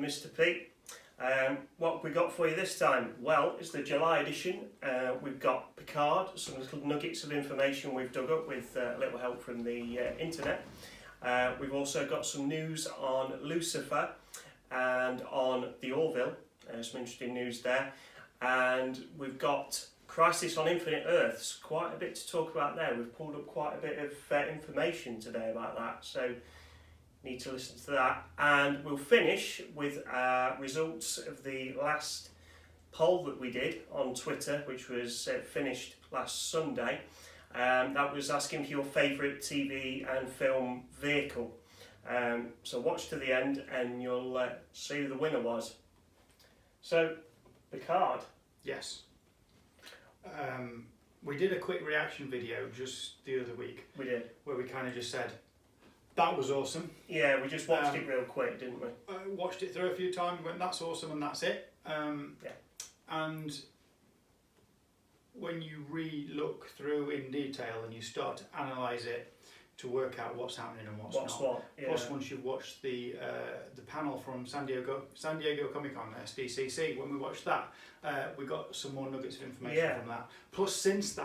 Mr. P. What have we got for you this time? Well, it's the July edition. We've got PICARD, some little nuggets of information we've dug up with a little help from the internet. We've also got some news on Lucifer and on the Orville, some interesting news there. And we've got Crisis on Infinite Earths, quite a bit to talk about there. We've pulled up quite a bit of information today about that, so need to listen to that. And we'll finish with results of the last poll that we did on Twitter, which was finished last Sunday. That was asking for your favourite TV and film vehicle. So watch to the end and you'll see who the winner was. So, PICARD. Yes. We did a quick reaction video just the other week. We did. Where we kind of just said, that was awesome. Yeah, we just watched it real quick, didn't we? Watched it through a few times, went, that's awesome, and that's it. Yeah. And when you re-look through in detail and you start to analyse it to work out what's happening and what's not. What? Yeah. Plus, once you've watched the panel from San Diego Comic Con, SDCC, when we watched that, we got some more nuggets of information from that. Plus, since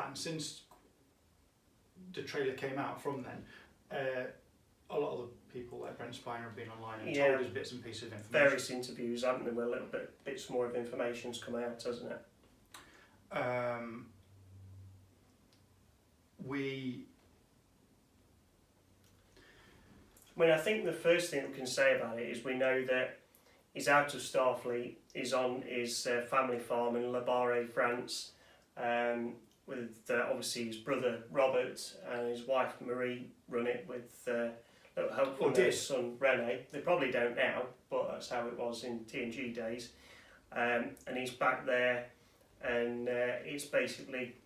the trailer came out from then, a lot of the people like Brent Spiner have been online and told us bits and pieces of information. Various interviews, haven't they, where a little bits more of information's come out, hasn't it? I mean, I think the first thing we can say about it is we know that he's out of Starfleet, he's on his family farm in La Barre, France, with obviously his brother Robert and his wife Marie run it with little help from their son Rene. They probably don't now, but that's how it was in TNG days. And he's back there, and it's basically,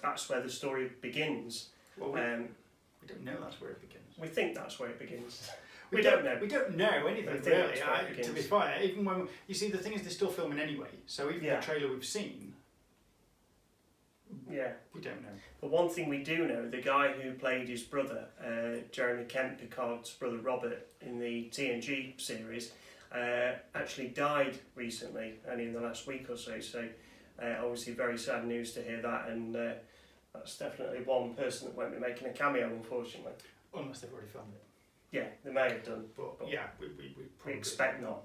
that's where the story begins. Well, we don't know that's where it begins. We think that's where it begins. We don't know. We don't know anything really. To be fair, even when you see, the thing is, they're still filming anyway. So even the trailer we've seen, we don't know. But one thing we do know: the guy who played his brother, Jeremy Kent, Picard's brother Robert, in the TNG series, actually died recently, only in the last week or so. So obviously, very sad news to hear that, and that's definitely one person that won't be making a cameo, unfortunately. Unless they've already filmed it. Yeah, they may have done. But yeah, we expect not.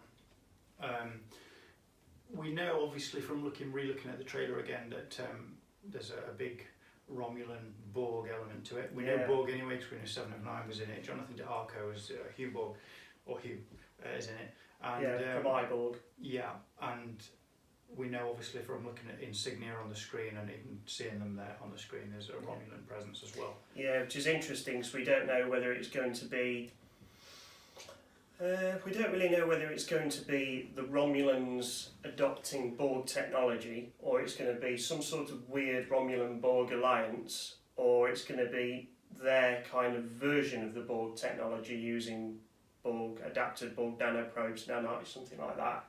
We know, obviously, from re-looking at the trailer again, that there's a big Romulan Borg element to it. We know Borg anyway, because we know 7 of 9 was in it. Jonathan DeArco is Hugh Borg, or Hugh is in it. And, from iBorg. Yeah, and we know, obviously, from looking at insignia on the screen and even seeing them there on the screen, there's a Romulan presence as well. Yeah, which is interesting, because we don't know whether it's going to be... we don't really know whether it's going to be the Romulans adopting Borg technology, or it's going to be some sort of weird Romulan-Borg alliance, or it's going to be their kind of version of the Borg technology using adapted Borg nanoprobes, nanoids, something like that.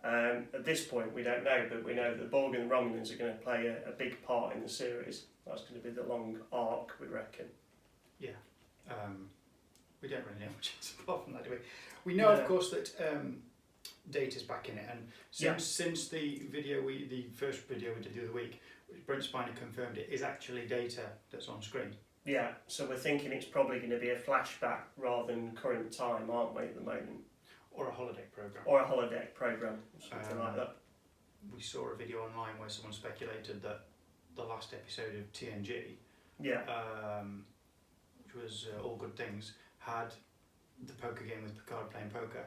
At this point we don't know, but we know that the Borg and the Romulans are going to play a big part in the series. That's going to be the long arc, we reckon. Yeah. We don't really know much else apart from that, do we? We know, of course, that Data's back in it, and since the first video we did the other week, which Brent Spiner confirmed it, is actually Data that's on screen. Yeah, so we're thinking it's probably going to be a flashback rather than current time, aren't we, at the moment? Or a holodeck program. Or a holodeck program, something like that. We saw a video online where someone speculated that the last episode of TNG, which was All Good Things, had the poker game with Picard playing poker.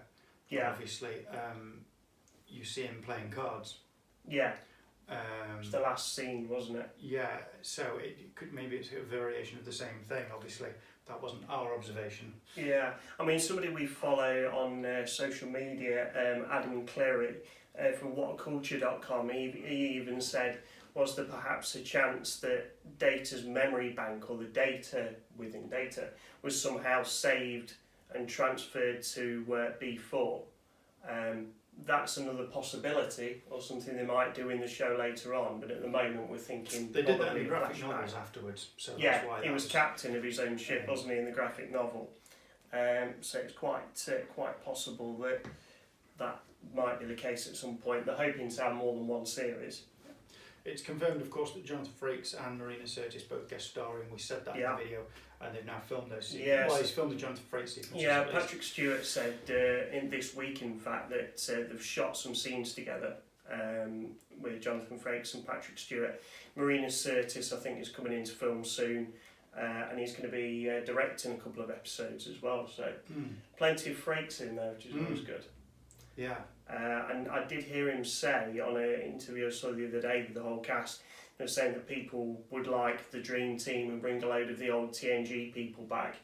Yeah. But obviously, you see him playing cards. Yeah. It was the last scene, wasn't it? Yeah. So maybe it's a variation of the same thing. Obviously, that wasn't our observation. Yeah. I mean, somebody we follow on social media, Adam Cleary, from whatculture.com, he even said, was there perhaps a chance that Data's memory bank, or the data within Data, was somehow saved and transferred to B4? That's another possibility, or something they might do in the show later on, but at the moment we're thinking they did that in the graphic novels afterwards, so that's why he was captain of his own ship, wasn't he, in the graphic novel? So it's quite possible that might be the case at some point. They're hoping to have more than one series. It's confirmed, of course, that Jonathan Frakes and Marina Sirtis both guest starring. We said that in the video, and they've now filmed those scenes. Yes. Well, he's filmed the Jonathan Frakes sequences. Yeah, Patrick Stewart said in this week, in fact, that they've shot some scenes together with Jonathan Frakes and Patrick Stewart. Marina Sirtis, I think, is coming into film soon, and he's going to be directing a couple of episodes as well. So plenty of Frakes in there, which is always good. Yeah. And I did hear him say on an interview I saw the other day with the whole cast, they were saying that people would like the Dream Team and bring a load of the old TNG people back.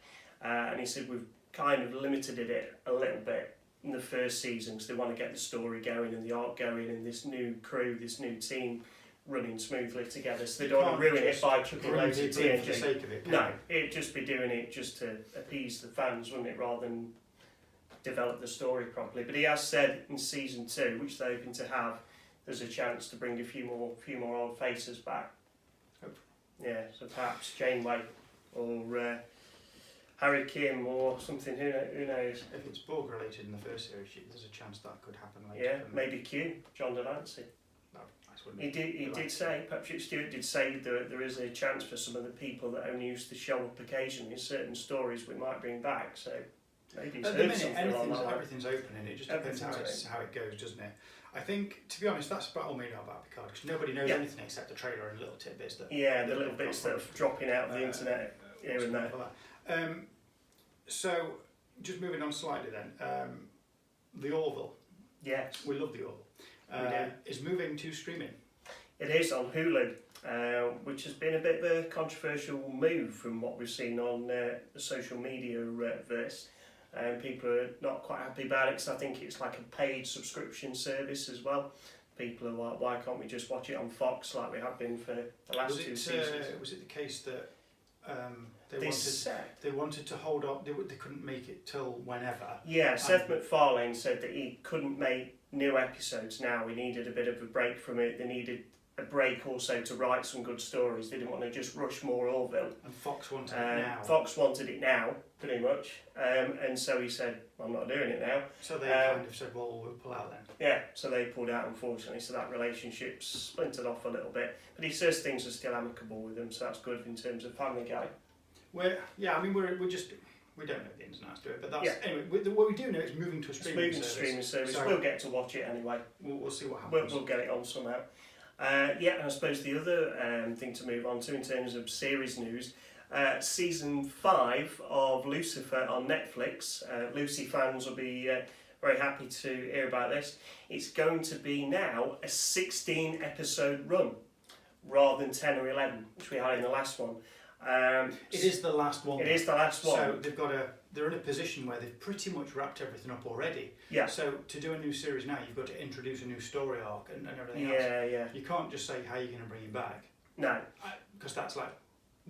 And he said we've kind of limited it a little bit in the first season because they want to get the story going and the arc going and this new crew, this new team running smoothly together. So they don't want to ruin it by chucking loads of TNG. For the sake of it, no, it'd just be doing it just to appease the fans, wouldn't it, rather than develop the story properly. But he has said in season 2, which they're hoping to have, there's a chance to bring a few more old faces back. Yeah, so perhaps Janeway or Harry Kim or something. Who knows? If it's Borg related in the first series, there's a chance that could happen later. Yeah, maybe Q, John Delancey. He did say, Patrick Stewart did say that there is a chance for some of the people that only used to show up occasionally in certain stories we might bring back. So maybe he's heard something on that. Everything's open and it just depends how it goes, doesn't it? I think, to be honest, that's about all we know about Picard because nobody knows anything except the trailer and little tidbits that. Yeah, the little bits that are dropping out of the internet here and there. So, just moving on slightly then, the Orville. Yes, we love the Orville. Is moving to streaming. It is on Hulu, which has been a bit of a controversial move from what we've seen on the social media verse. People are not quite happy about it because I think it's like a paid subscription service as well. People are like, why can't we just watch it on Fox like we have been for the last 2 seasons? Was it the case that they wanted to hold up, they couldn't make it till whenever? Yeah, Seth MacFarlane said that he couldn't make new episodes now. He needed a bit of a break from it. They needed a break also to write some good stories. They didn't want to just rush more Orville. And Fox wanted it now. Fox wanted it now, pretty much. And so he said, I'm not doing it now. So they kind of said, well, we'll pull out then. Yeah, so they pulled out, unfortunately. So that relationship splintered off a little bit. But he says things are still amicable with them, so that's good in terms of Family Guy. We don't know the ins and outs to it, but that's anyway. What we do know is moving to a streaming service. Moving to streaming service. So we'll get to watch it anyway. We'll see what happens. We'll get it on somehow. And I suppose the other thing to move on to in terms of series news, season 5 of Lucifer on Netflix. Lucy fans will be very happy to hear about this. It's going to be now a 16 episode run rather than 10 or 11, which we had in the last one. It is the last one. It is the last one. So they're in a position where they've pretty much wrapped everything up already. Yeah. So to do a new series now, you've got to introduce a new story arc and everything else. Yeah. You can't just say how you're going to bring him back. No. Because that's like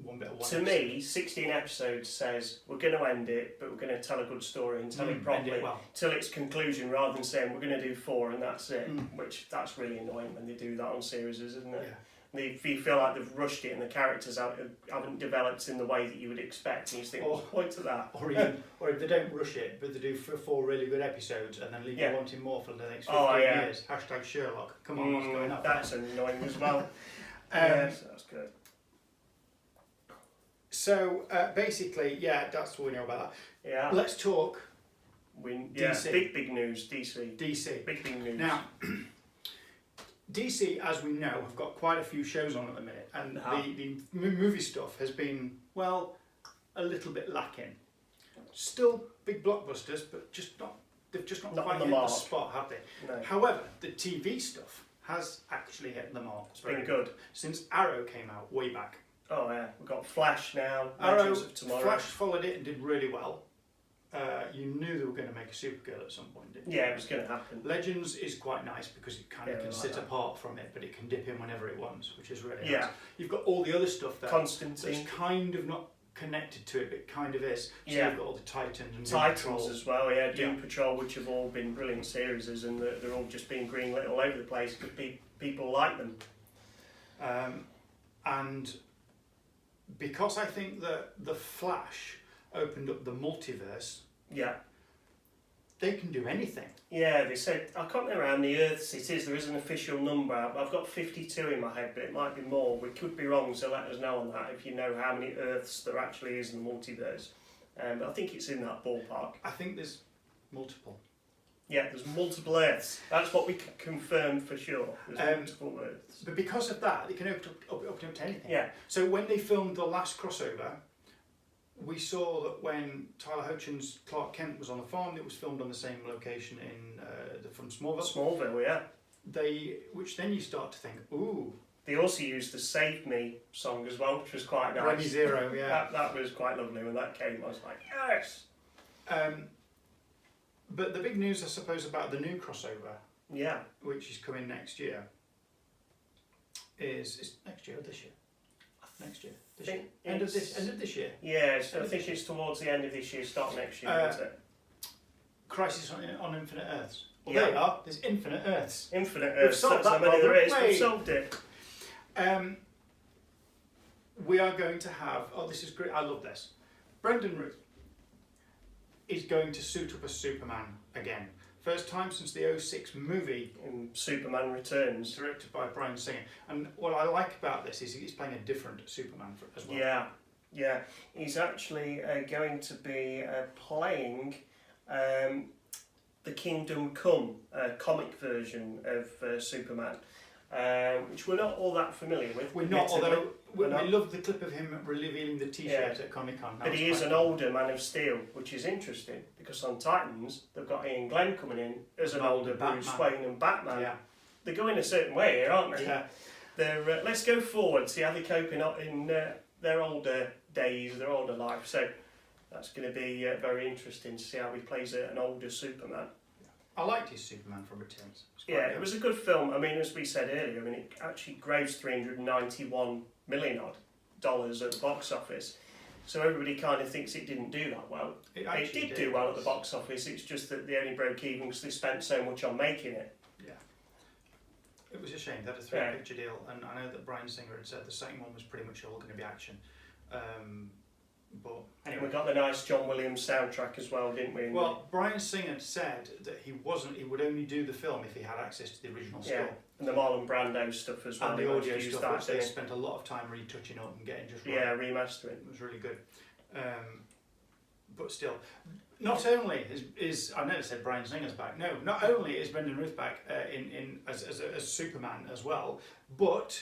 one bit of one. To me, 16 episodes says we're going to end it, but we're going to tell a good story and tell it properly till its conclusion, rather than saying we're going to do 4 and that's it. Which that's really annoying when they do that on series, isn't it? Yeah. If you feel like they've rushed it and the characters haven't developed in the way that you would expect, and you think, what's the point to that? Or if they don't rush it, but they do 4 really good episodes and then leave you wanting more for the next 15 years. # Sherlock. Come on, what's going on? That's annoying as well. Yes, that's good. So basically, that's what we know about that. Yeah. Let's talk DC. Big news, DC. Big news. Now, DC, as we know, have got quite a few shows on at the minute, and the movie stuff has been, well, a little bit lacking. Still big blockbusters, but they've just not quite hit the spot, have they? No. However, the TV stuff has actually hit the mark. It's been good. Since Arrow came out way back. Oh yeah, we've got Flash now. Arrow, of Tomorrow. Flash followed it and did really well. You knew they were going to make a Supergirl at some point, didn't you? Yeah, it was going to happen. Legends is quite nice because it kind of can sit apart from it, but it can dip in whenever it wants, which is really nice. You've got all the other stuff there that's kind of not connected to it, but kind of is. So you've got all the Titans and Titans as well, Doom Patrol, which have all been brilliant series, and they're all just being greenlit all over the place because people like them. And because I think that the Flash opened up the multiverse. Yeah. they can do anything. Yeah, they said, I can't remember how many Earths it is, there is an official number. I've got 52 in my head, but it might be more. We could be wrong, so let us know on that if you know how many Earths there actually is in the multiverse. But I think it's in that ballpark. I think there's multiple. Yeah, there's multiple Earths. That's what we can confirm for sure. There's multiple Earths. But because of that, it can open up to anything. Yeah. So when they filmed the last crossover, we saw that when Tyler Hoechling's Clark Kent was on the farm, it was filmed on the same location from Smallville. Smallville, yeah. Which then you start to think, ooh. They also used the Save Me song as well, which was quite nice. Ready Zero, yeah. that was quite lovely when that came. I was like, yes! But the big news, I suppose, about the new crossover, yeah, which is coming next year, is next year or this year? Next year. This year. End of this year. Yeah, so I think it's towards the end of this year, start next year, isn't it? Crisis on Infinite Earths. Well, Yeah. there you are. There's Infinite Earths. Infinite Earths. solved That's how that many there problem. is. We've solved it. We are going to have. Oh, this is great. I love this. Brendan Ruth is going to suit up as Superman again. First time since the 2006 movie. In Superman Returns. Directed by Bryan Singer. And what I like about this is he's playing a different Superman as well. Yeah. He's actually going to be playing the Kingdom Come comic version of Superman, which we're not all that familiar with. We're not, although we love the clip of him revealing the T-shirt at Comic Con. But he is an older Man of Steel, which is interesting because on Titans they've got Ian Glenn coming in as an older Bruce Wayne and Batman. Yeah. They're going a certain way here, aren't they? Yeah. They're let's go forward, see how they're coping up in their older days, their older life. So that's going to be very interesting to see how he plays an older Superman. I liked his Superman from Returns. Yeah, it was a good film. I mean, as we said earlier, it actually grossed $391 million at the box office. So everybody kind of thinks it didn't do that well. It did do well at the box office. It's just that they only broke even because they spent so much on making it. Yeah. It was a shame. They had a three-picture deal, and I know that Bryan Singer had said the second one was pretty much all going to be action. But anyway, we got the nice John Williams soundtrack as well, didn't we? Well, Bryan Singer said that he would only do the film if he had access to the original score. Yeah, and the Marlon Brando stuff as well. And the audio stuff, which they spent a lot of time retouching up and getting just right. Yeah, remastering. It was really good. But still, not only is I never said Bryan Singer's back. No, not only is Brendan Ruth back as Superman as well, but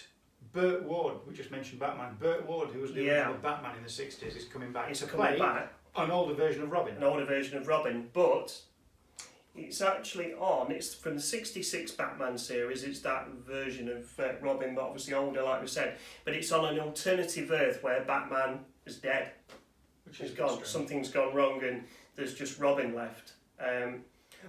Burt Ward, we just mentioned Batman. Burt Ward, who was the original Batman in the 60s, is coming back to play an older version of Robin. An older version of Robin, but it's actually it's from the 66 Batman series, it's that version of Robin, but obviously older, like we said. But it's on an alternative Earth where Batman is dead. Which is gone. Something's gone wrong and there's just Robin left.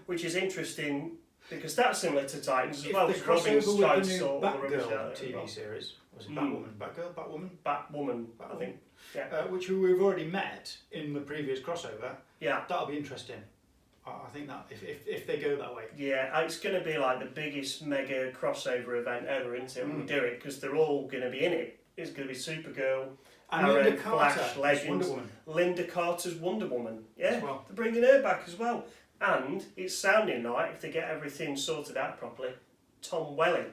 Which is interesting. Because that's similar to Titans as well. The crossover with the new Batgirl TV series, was it Batwoman? Batwoman, I think. Yeah. Which we've already met in the previous crossover. Yeah. That'll be interesting. I think that if they go that way. Yeah, it's going to be like the biggest mega crossover event ever, isn't it? When we do it, because they're all going to be in it. It's going to be Supergirl, Arrow, Flash, Legends, Linda Carter's Wonder Woman. Yeah, they're bringing her back as well. And it's sounding like, if they get everything sorted out properly, Tom Welling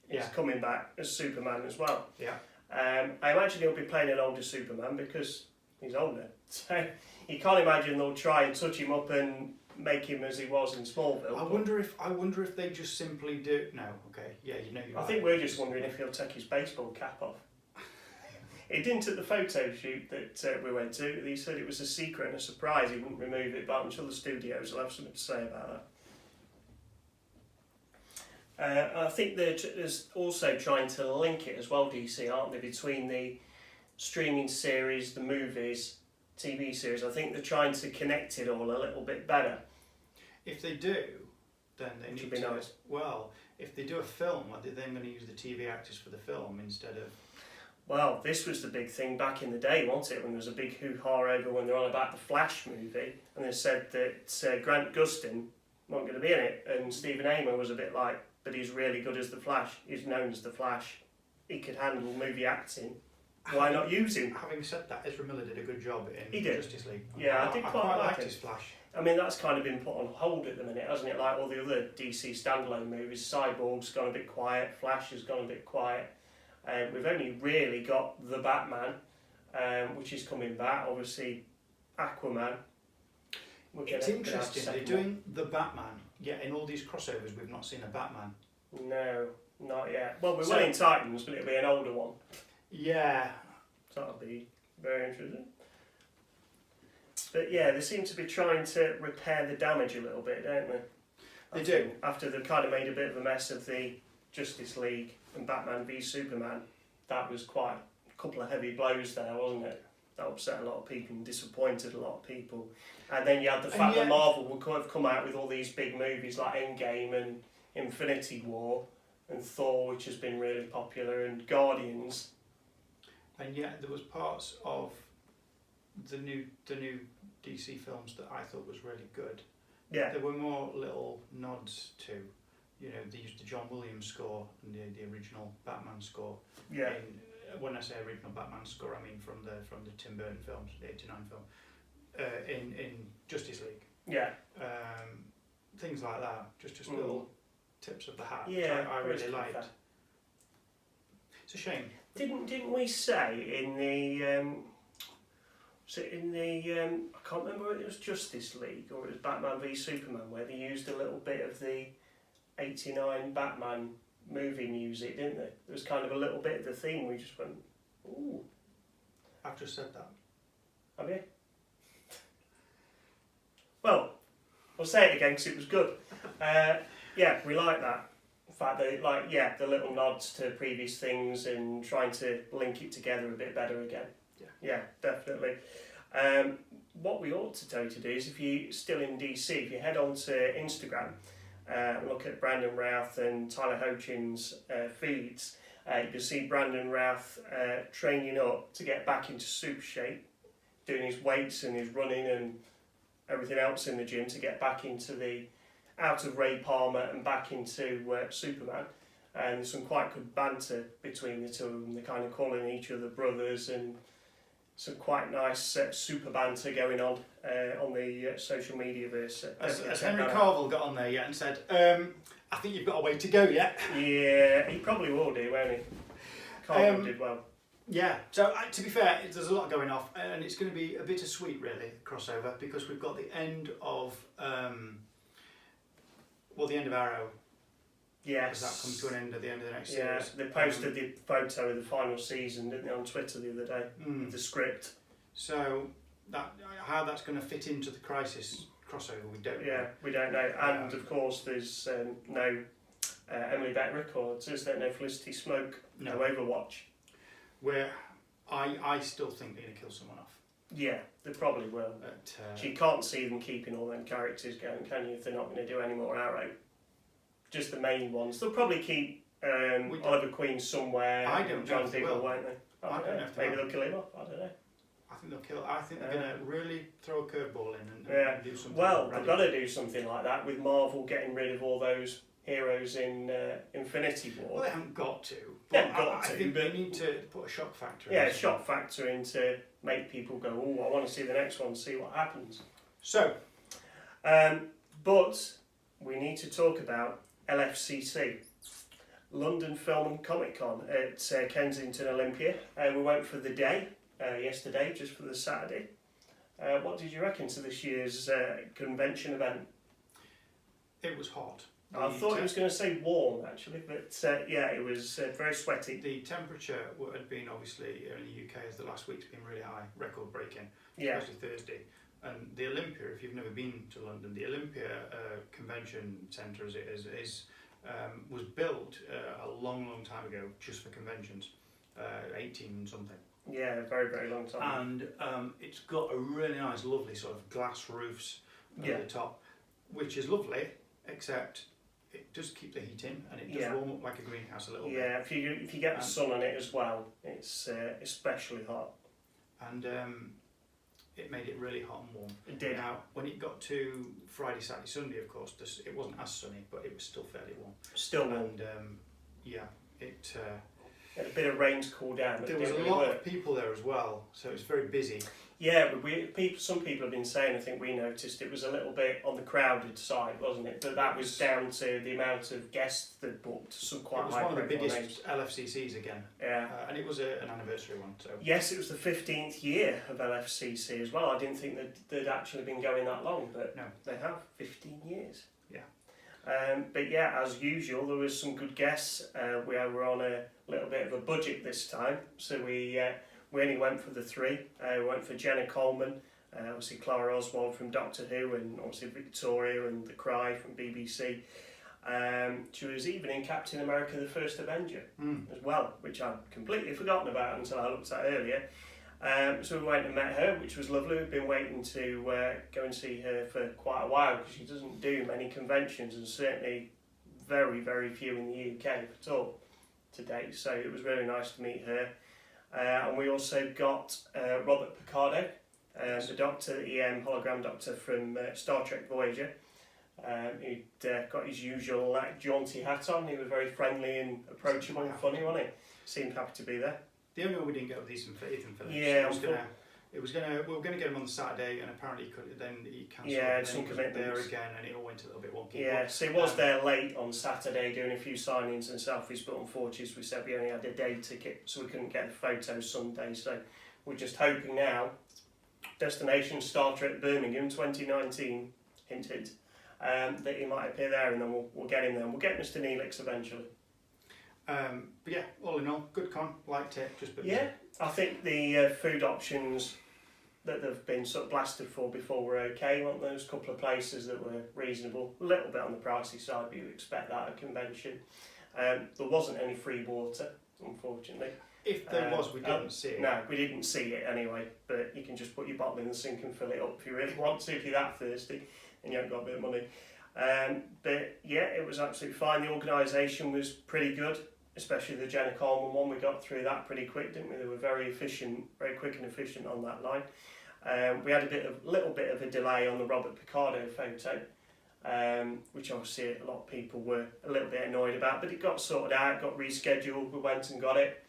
is coming back as Superman as well. Yeah. I imagine he'll be playing an older Superman because he's older. So you can't imagine they'll try and touch him up and make him as he was in Smallville. I wonder if they just simply do. No, okay, yeah, I think we're just wondering if he'll take his baseball cap off. He didn't at the photo shoot that we went to. He said it was a secret and a surprise. He wouldn't remove it, but I'm sure the studios will have something to say about that. I think they're also trying to link it as well, DC, aren't they, between the streaming series, the movies, TV series. I think they're trying to connect it all a little bit better. If they do, then they need to. Nice. Well, if they do a film, are they then going to use the TV actors for the film instead of? Well, this was the big thing back in the day, wasn't it? When there was a big hoo-ha over when they were on about the Flash movie, and they said that Grant Gustin wasn't going to be in it, and Stephen Amell was a bit like, but he's really good as the Flash. He's known as the Flash. He could handle movie acting. Why not use him? Having said that, Ezra Miller did a good job in He did. Justice League. Yeah, I did quite like his Flash. I mean, that's kind of been put on hold at the minute, hasn't it? Like all the other DC standalone movies, Cyborg's gone a bit quiet, Flash has gone a bit quiet. We've only really got The Batman, which is coming back. Obviously, Aquaman. It's interesting, they're doing The Batman, yet in all these crossovers we've not seen a Batman. No, not yet. Well, we're in Titans, but it'll be an older one. Yeah. So that'll be very interesting. But yeah, they seem to be trying to repair the damage a little bit, don't they? They do. After they've kind of made a bit of a mess of the Justice League and Batman v Superman, that was quite a couple of heavy blows there, wasn't it? That upset a lot of people and disappointed a lot of people. And then you had the fact that Marvel would have come out with all these big movies like Endgame and Infinity War and Thor, which has been really popular, and Guardians. And yet there was parts of the new DC films that I thought was really good. Yeah. There were more little nods to, you know, they used the John Williams score and the original Batman score. Yeah. When I say original Batman score, I mean from the Tim Burton films, the '89 film, in Justice League. Yeah. Things like that, just little tips of the hat. Yeah, I really liked. It's a shame. Didn't we say in the I can't remember whether it was Justice League or it was Batman v Superman, where they used a little bit of the '89 Batman movie music, didn't they? There was kind of a little bit of the theme. We just went, ooh. I've just said that. Have you? Well, I'll say it again because it was good. Yeah, we like that. In fact, the little nods to previous things and trying to link it together a bit better again. Yeah, definitely. What we ought to tell you to do is, if you're still in DC, if you head on to Instagram and look at Brandon Routh and Tyler Hochin's feeds, you can see Brandon Routh training up to get back into super shape, doing his weights and his running and everything else in the gym to get back into out of Ray Palmer and back into Superman. And there's some quite good banter between the two of them. They're kind of calling each other brothers, and some quite nice super banter going on the social media verse. Has Henry Cavill got on there yet and said, I think you've got a way to go yet? Yeah, he probably will do, won't he? Cavill did well. Yeah, so to be fair, there's a lot going off, and it's going to be a bittersweet, really, crossover, because we've got the end of, the end of Arrow. Yes. That comes to an end at the end of the next series. series. They posted the photo of the final season, didn't they, on Twitter the other day, with the script. So how that's going to fit into the Crisis crossover, we don't know. Yeah, we don't know. And of course, there's no Emily Beck records, is there? No Felicity Smoke, no Overwatch. Where I still think they're going to kill someone off. Yeah, they probably will. But, you can't see them keeping all them characters going, can you, if they're not going to do any more Arrow? Just the main ones. They'll probably keep Oliver Queen somewhere. I don't know if they will. Won't they? I don't know. Maybe they'll kill him off. I don't know. I think they're going to really throw a curveball in and do something. Well, they've got to do something like that with Marvel getting rid of all those heroes in Infinity War. Well, they haven't got to. They haven't got to. I think they need to put a shock factor in. Yeah, a shock factor in to make people go, oh, I want to see the next one, see what happens. So, but we need to talk about LFCC, London Film and Comic Con at Kensington Olympia. We went for the day yesterday, just for the Saturday. What did you reckon to this year's convention event? It was hot. I thought it was going to say warm, actually, but it was very sweaty. The temperature had been, obviously, in the UK, as the last week's been really high, record-breaking, especially Thursday. And the Olympia, if you've never been to London, the Olympia Convention Centre, as it is, was built a long, long time ago just for conventions, 18 something. Yeah, very, very long time. And it's got a really nice, lovely sort of glass roofs at the top, which is lovely, except it does keep the heat in, and it does warm up like a greenhouse a little bit. Yeah, if you get the sun on it as well, it's especially hot. And it made it really hot and warm. It did. Now, when it got to Friday, Saturday, Sunday, of course, it wasn't as sunny, but it was still fairly warm. Still warm. And Had a bit of rain to cool down. There was a lot of people there as well, so it was very busy. Yeah, but some people have been saying, I think we noticed, it was a little bit on the crowded side, wasn't it? But that was down to the amount of guests that booked, some quite high. It was one of the biggest names. LFCCs again. Yeah. And it was an anniversary one. So. Yes, it was the 15th year of LFCC as well. I didn't think they'd actually been going that long, but no. They have, 15 years. Yeah. But yeah, as usual, there was some good guests. We were on a little bit of a budget this time, so we only went for the three. We went for Jenna Coleman, obviously Clara Oswald from Doctor Who, and obviously Victoria and The Cry from BBC. She was even in Captain America the First Avenger as well, which I'd completely forgotten about until I looked at earlier. So we went and met her, which was lovely. We've been waiting to go and see her for quite a while because she doesn't do many conventions, and certainly very, very few in the UK at all to date. So it was really nice to meet her. And we also got Robert Picardo, the Doctor, the hologram Doctor from Star Trek Voyager. He'd got his usual jaunty hat on. He was very friendly and approachable and funny, wasn't he? Seemed happy to be there. The only one we didn't get was Ethan Phillips. Yeah, we were going to get him on the Saturday, and apparently he cancelled. Yeah, some commitments there again, and it all went a little bit wonky. Yeah, so he was there late on Saturday doing a few signings and selfies, but unfortunately, as we said, we only had a day ticket, so we couldn't get the photos Sunday. So we're just hoping now, Destination Star Trek Birmingham 2019, hint hint, that he might appear there, and then we'll get him there. We'll get Mr. Neelix eventually. But yeah, all in all, good con, liked it. Just yeah, I think the food options that they've been sort of blasted for before were okay, weren't there? There's a couple of places that were reasonable, a little bit on the pricey side, but you expect that at a convention. There wasn't any free water, unfortunately. If there was, we didn't see it. No, we didn't see it anyway, but you can just put your bottle in the sink and fill it up if you really want to, if you're that thirsty and you haven't got a bit of money. But yeah, it was absolutely fine. The organisation was pretty good, especially the Jenna Coleman one. We got through that pretty quick, didn't we? They were very efficient, very quick and efficient on that line. We had a little bit of a delay on the Robert Picardo photo, which obviously a lot of people were a little bit annoyed about, but it got sorted out, got rescheduled. We went and got it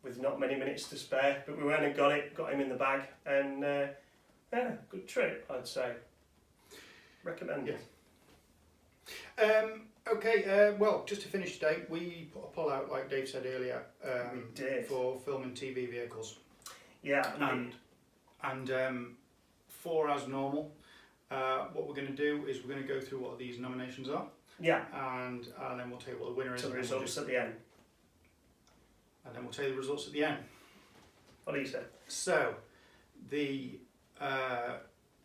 with not many minutes to spare, but we went and got it, got him in the bag, and yeah, good trip, I'd say. Recommend it. Yeah. Okay, well, just to finish today, we put a poll out, like Dave said earlier, we did. For film and TV vehicles. Yeah. And for as normal, what we're going to do is we're going to go through what these nominations are. Yeah. And then we'll tell you what the winner is. So the results at the end. And then we'll tell you the results at the end. What do you say? So, the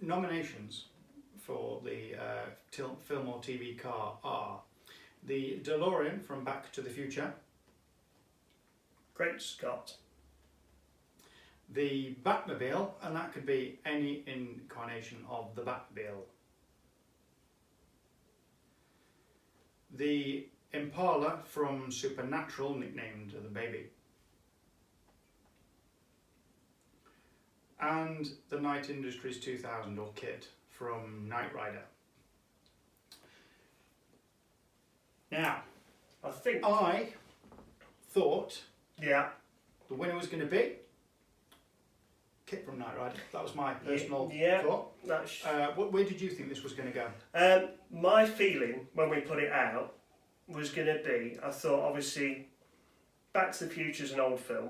nominations for the film or TV car are the DeLorean from Back to the Future, Great Scott, the Batmobile, and that could be any incarnation of the Batmobile, the Impala from Supernatural, nicknamed the Baby, and the Knight Industries 2000 or Kit from Knight Rider. Now, I thought the winner was going to be Kit from Knight Rider. That was my personal thought. Where did you think this was going to go? My feeling when we put it out was going to be, I thought obviously Back to the Future is an old film,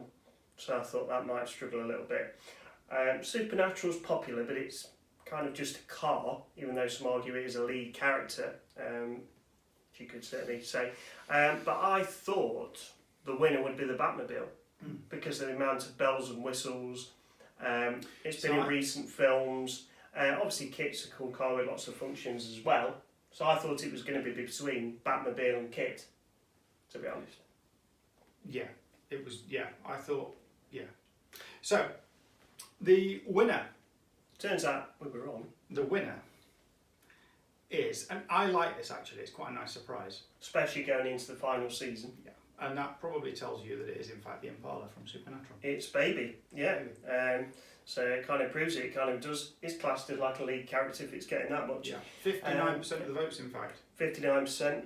so I thought that might struggle a little bit. Supernatural's popular, but it's kind of just a car, even though some argue it is a lead character, you could certainly say. But I thought the winner would be the Batmobile, because of the amount of bells and whistles. It's been in recent films. Obviously Kit's a cool car with lots of functions as well. So I thought it was going to be between Batmobile and Kit, to be honest. Yeah, it was, I thought, So, the winner. Turns out we were wrong. The winner is, and I like this actually, it's quite a nice surprise. Especially going into the final season. Yeah, and that probably tells you that it is in fact the Impala from Supernatural. It's Baby, yeah. So it kind of proves it, kind of does, it's classed as like a lead character if it's getting that much. Yeah, 59% of the votes in fact. 59%.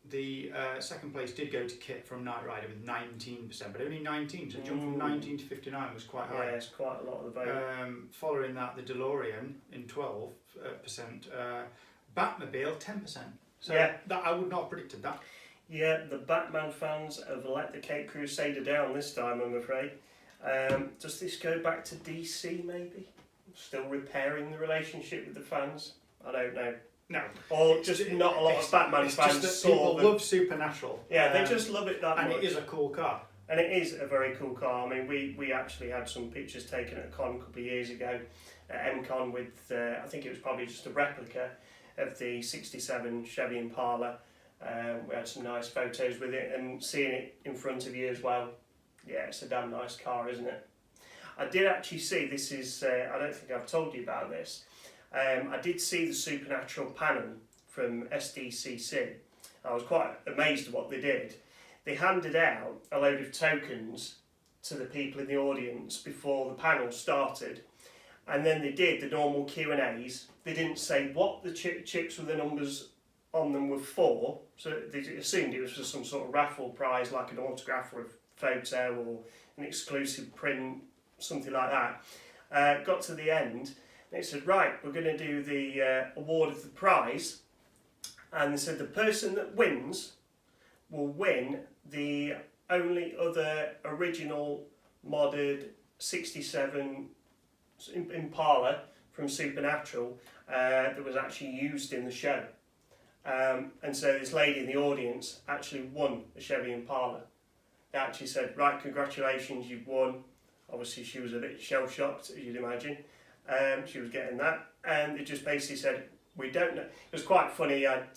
The second place did go to Kit from Knight Rider with 19%, but only 19, so the jump from 19 to 59 was quite high. Yeah, it's quite a lot of the vote. Following that, the DeLorean in 12%, Batmobile 10%. So Yeah. that I would not have predicted that. Yeah, the Batman fans have let the Cape Crusader down this time, I'm afraid. Does this go back to DC maybe? Still repairing the relationship with the fans? I don't know. No. Or just not a lot of Batman fans just saw that people them. love Supernatural. Yeah, they just love it that and much. And it is a cool car. And it is a very cool car. I mean, we actually had some pictures taken at a con a couple of years ago, at M-Con, with, I think it was probably just a replica of the 67 Chevy Impala. We had some nice photos with it, and seeing it in front of you as well. Yeah, it's a damn nice car, isn't it? I did actually see, this is, I don't think I've told you about this, I did see the Supernatural panel from SDCC. I was quite amazed at what they did. They handed out a load of tokens to the people in the audience before the panel started, and then they did the normal Q&As. They didn't say what the chips with the numbers on them were for, so they assumed it was for some sort of raffle prize, like an autograph or a photo or an exclusive print, something like that. Got to the end, and it said, right, we're going to do the award of the prize, and they said the person that wins will win the only other original modded 67 Impala from Supernatural that was actually used in the show. And so this lady in the audience actually won a Chevy Impala. They actually said, right, congratulations, you've won. Obviously she was a bit shell-shocked, as you'd imagine. She was getting that, and they just basically said, we don't know. It was quite funny. You had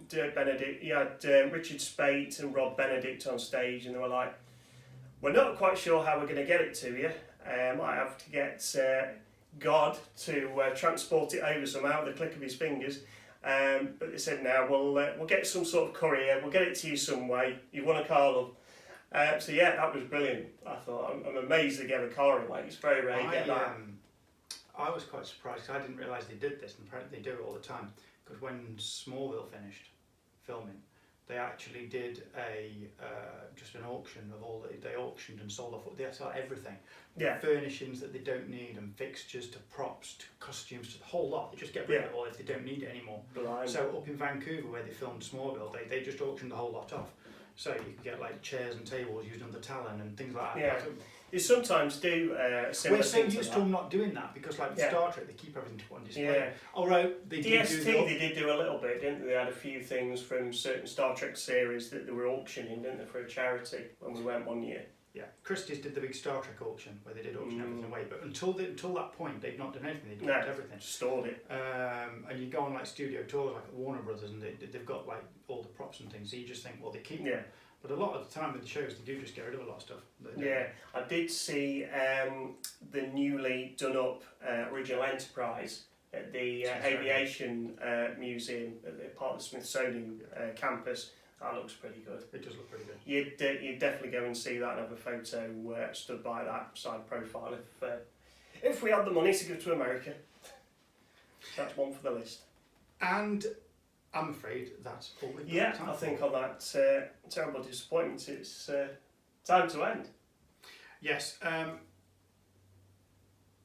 Dirk Benedict, you had Richard Spate and Rob Benedict on stage, and they were like, we're not quite sure how we're going to get it to you. Might have to get God to transport it over somehow with the click of his fingers. But they said, no, we'll get some sort of courier, we'll get it to you some way. You won a car, love. So yeah, that was brilliant. I thought, I'm amazed they gave a car away. It's very rare you get that. I was quite surprised. I didn't realise they did this, and apparently they do it all the time. Because when Smallville finished filming, they actually did just an auction of all they auctioned and sold off. They sold everything, Yeah. Furnishings that they don't need, and fixtures to props to costumes to the whole lot. They just get rid of it all if they don't need it anymore. Blind. So up in Vancouver, where they filmed Smallville, they just auctioned the whole lot off. So you can get like chairs and tables used under Talon and things like that. Yeah. You sometimes do similar We're so things used to to not doing that, because like with Star Trek, they keep everything to one display. Yeah. Although they DST, they did do a little bit, didn't they? They had a few things from certain Star Trek series that they were auctioning, didn't they, for a charity when we went one year. Yeah, Christie's did the big Star Trek auction where they did auction everything away, but until that point, they've not done anything. They've kept everything. Stored it. And you go on like studio tours, like at Warner Brothers, and they've got like all the props and things. So you just think, well, they keep them. But a lot of the time with the shows, they do just get rid of a lot of stuff. Yeah, I did see the newly done up original Enterprise at the Aviation Museum at part of the Smithsonian campus. That looks pretty good. It does look pretty good. You'd definitely go and see that and have a photo stood by that side profile if we had the money to go to America. That's one for the list. And I'm afraid that's all we've got. Yeah, I think on that terrible disappointment, it's time to end. Yes.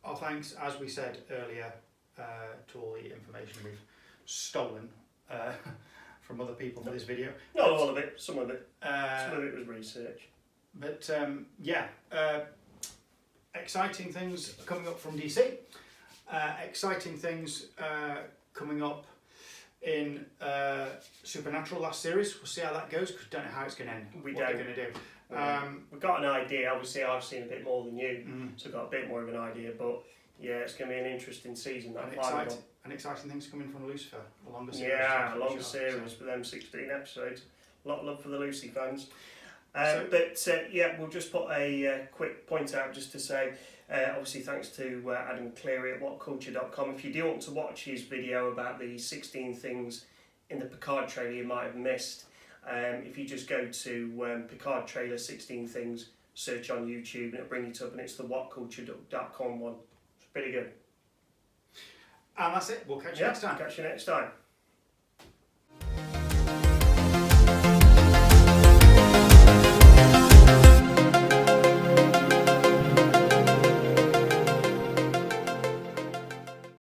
Our thanks, as we said earlier, to all the information we've stolen from other people for this video. Not all of it, some of it. Some of it was research. But exciting things coming up from DC. Exciting things coming up in Supernatural last series. We'll see how that goes, because we don't know how it's going to end. What they're going to do. We've got an idea. Obviously, I've seen a bit more than you, so I've got a bit more of an idea. But yeah, it's going to be an interesting season. And exciting things coming from Lucifer, a longer series. Yeah, a longer series for them 16 episodes. A lot of love for the Lucy fans. We'll just put a quick point out just to say, obviously thanks to Adam Cleary at whatculture.com. If you do want to watch his video about the 16 things in the PICARD trailer you might have missed, if you just go to PICARD trailer 16 things, search on YouTube, and it'll bring it up, and it's the whatculture.com one. It's pretty good. And that's it. We'll catch you next time. Catch you next time.